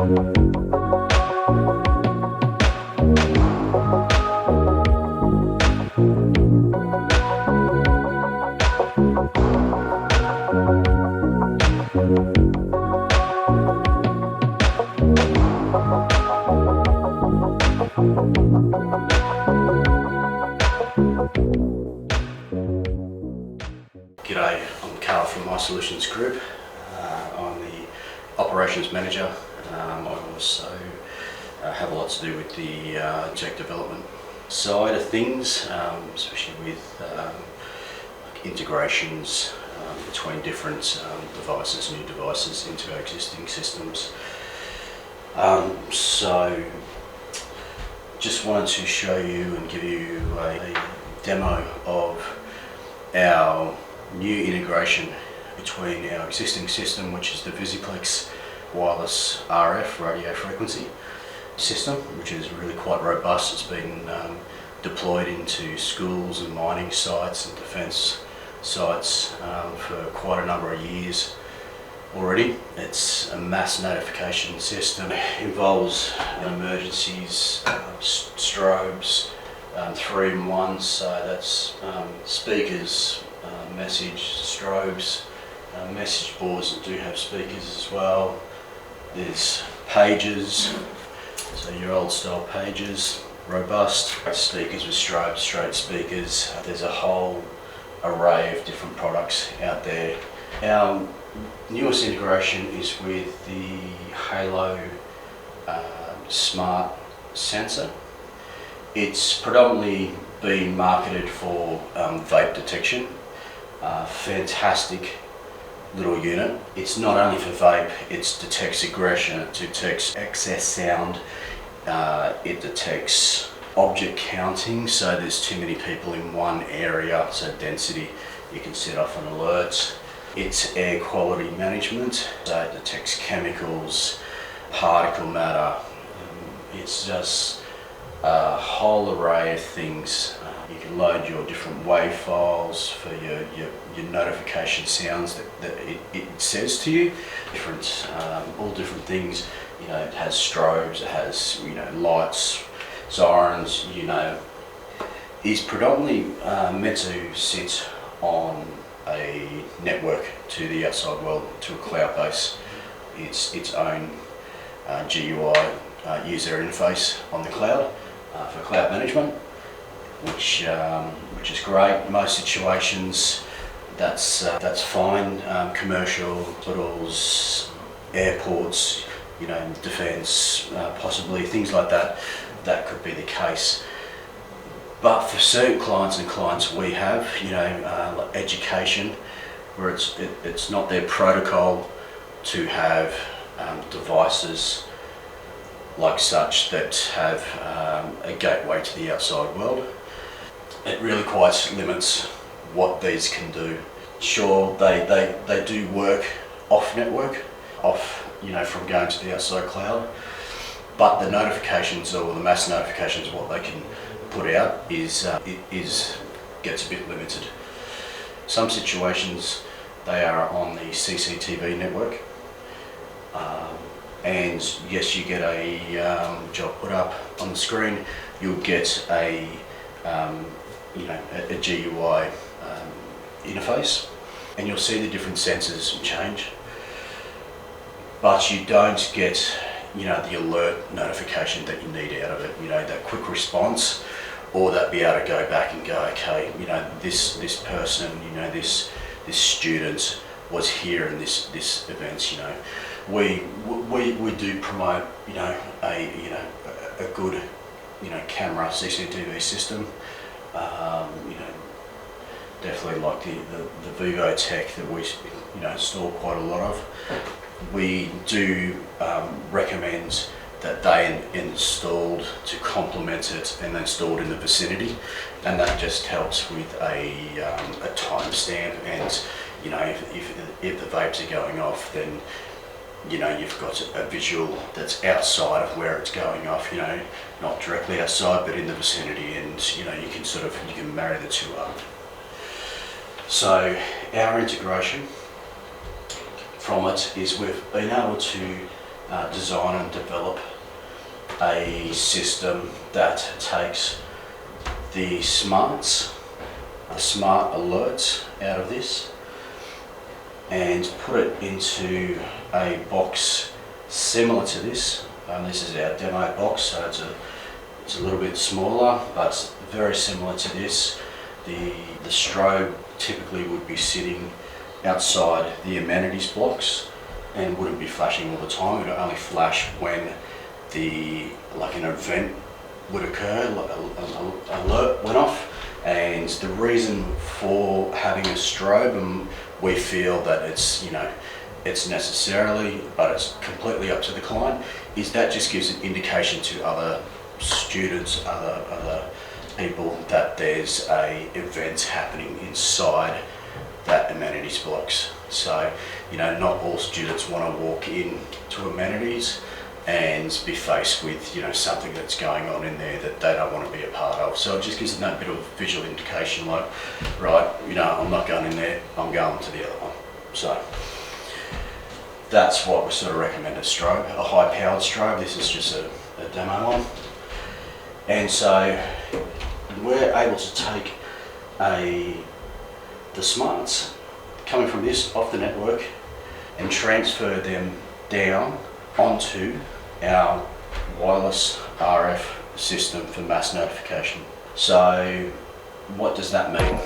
G'day, I'm Carl from MiSolutions Group. I'm the Operations Manager. I also have a lot to do with the tech development side of things, especially with integrations between different devices, new devices into our existing systems. So just wanted to show you and give you a demo of our new integration between our existing system, which is the Visiplex wireless RF radio frequency system, which is really quite robust. It's been deployed into schools and mining sites and defence sites for quite a number of years already. It's a mass notification system. It involves emergencies, strobes, 3-in-1, so that's speakers, message, strobes, message boards that do have speakers as well. There's pages, so your old style pages, robust speakers with strobes, straight speakers. There's a whole array of different products out there. Our newest integration is with the Halo smart sensor. It's predominantly been marketed for vape detection. Fantastic little unit. It's not only for vape, it detects aggression, it detects excess sound, it detects object counting, so there's too many people in one area, so density, you can set off an alert. It's air quality management, so it detects chemicals, particle matter. It's just a whole array of things. You can load your different WAV files for your notification sounds that it says to you. All different things. You know, it has strobes, it has lights, sirens. Is predominantly meant to sit on a network to the outside world, to a cloud base. It's its own GUI user interface on the cloud for cloud management, which is great. Most situations that's fine. Commercial, hospitals, airports, defence, possibly things like that. That could be the case. But for certain clients we have, like education, where it's not their protocol to have devices like such that have a gateway to the outside world. It really quite limits what these can do. Sure, they do work off network, from going to the outside cloud, but the notifications or the mass notifications, what they can put out gets a bit limited. Some situations they are on the CCTV network, and yes, you get a job put up on the screen. You'll get a GUI interface, and you'll see the different sensors change, but you don't get the alert notification that you need out of it. That quick response, or that be able to go back and go, okay, this person, this student was here in this event. We do promote a good camera CCTV system. Definitely like the Vivo tech that we install quite a lot of. We do recommend that they installed to complement it and installed in the vicinity, and that just helps with a timestamp. And if the vapes are going off, then you've got a visual that's outside of where it's going off. Not directly outside, but in the vicinity, and you can marry the two up. So our integration from it is we've been able to design and develop a system that takes the smart alerts out of this and put it into a box similar to this. This is our demo box, so it's a little bit smaller, but it's very similar to this. The strobe typically would be sitting outside the amenities blocks and wouldn't be flashing all the time. It would only flash when an event would occur, an alert went off. And the reason for having a strobe, and we feel that it's necessarily, but it's completely up to the client, is that just gives an indication to other students, other people, that there's a event happening inside that amenities blocks. So, not all students want to walk in to amenities and be faced with, something that's going on in there that they don't want to be a part of. So it just gives them that bit of visual indication, like, right, I'm not going in there, I'm going to the other one. So that's what we sort of recommend a strobe, a high-powered strobe. This is just a demo one. And so we're able to take the smarts coming from this off the network and transfer them down onto our wireless RF system for mass notification. So what does that mean?